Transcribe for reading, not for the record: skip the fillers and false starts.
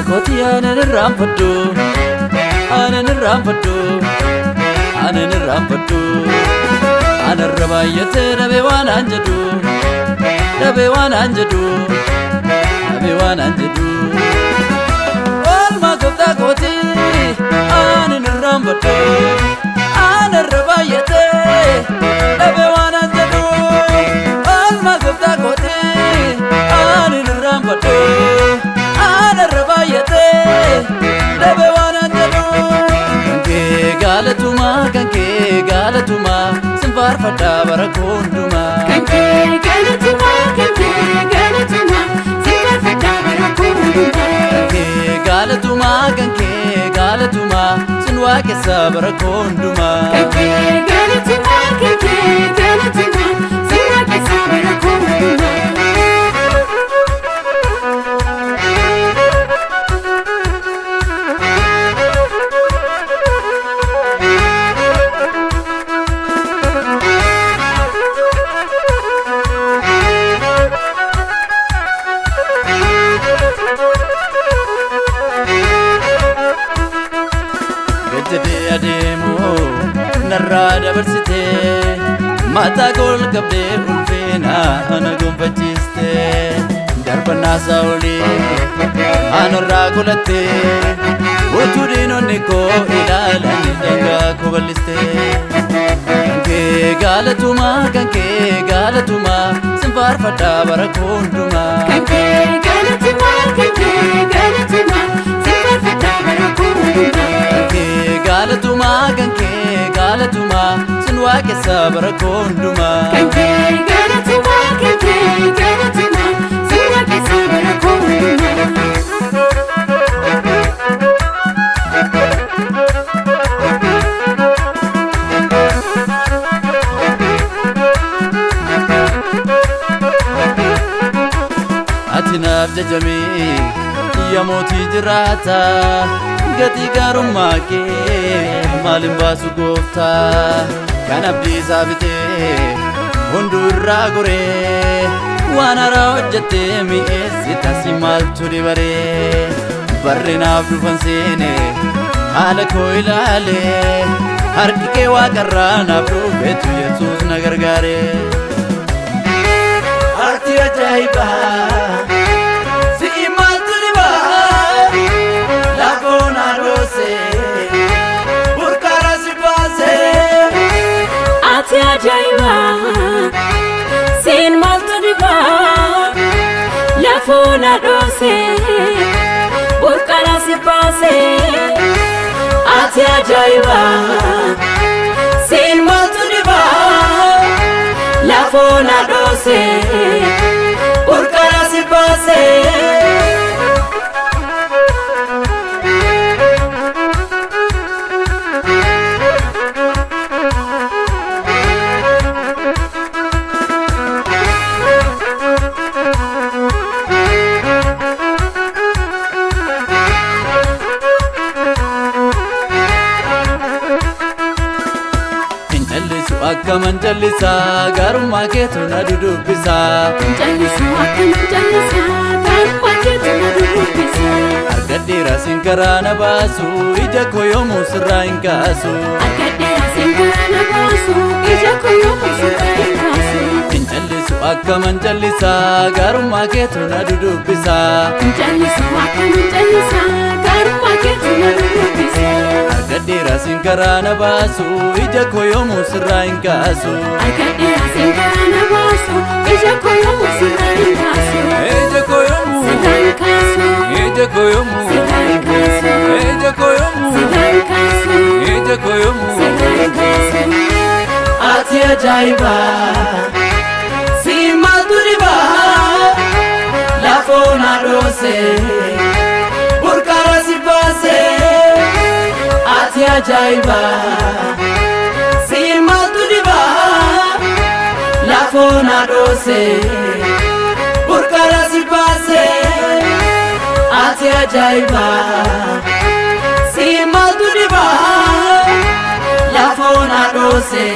Koti anan rampadu, anan rampadu. Anan rabayate nabewan anjadu, nabewan anjadu. Alma koti anan rampadu, anan rabayate nabewan anjadu. Alma koti anan rampadu. Kanke galatuma simbar fada barakonduma kanke galatuma simbar fada barakonduma kanke galatuma sinwa kesa barakonduma kanke galatuma sinwa kesa barakonduma Narrada bersite mata gol kabde ulfena ana gompachiste darbana sauli anarra golate otudino neko ilalani daga kobaliste kanke galatuma simbar fada barakonduma kanke galatuma simbar fada barakonduma kanke galatuma sinwa kesa barakonduma kanke galatuma sinwa kesa barakonduma atinaf jajami ya moti jirata gati garumma ke malin basu gofta kan abdi sabite hundurra gore wanara hojjate mi esita simaltu dibare barrinaaf dufan seene haala koo ilaale harki kee waaqarraa naaf dhufetu yesuus na gargaare arti ajaa'ibaa ati ajaiba sin malto diba lafona dose burkara si pase ati ajaiba sin malto diba lafona dose burkara si pase Akaman jalisa garumma keetu na dudubisa jalisa akaman jalisa garumma keetu na dudubisa argadheera sinkaraa na baasu ija koo yoomuu sirraa hin kaasu argadheera sinkaraa na baasu ija koo yoomuu sirraa hin kaasu jallisu akaman jalisa garumma keetu na dudubisa jallisu akaman jalisa garumma keetu na dudubisa argadheera sinkaraa na baasu ija koo yoomuu sirraa hin kaasu argadheera sinkaraa na baasu ija koo yoomuu sirraa hin kaasu ija koo yoomuu sirraa hin kaasu ija koo yoomuu sirraa hin kaasu ija koo yoomuu sirraa hin kaasu ija koo yoomuu sirraa hin kaasu ati ajaiba si maltu diba lafona dose burkara si pase ati ajaiba si maaltu diba lafona dose burqara si baase ati ajaiba si maaltu diba lafona dose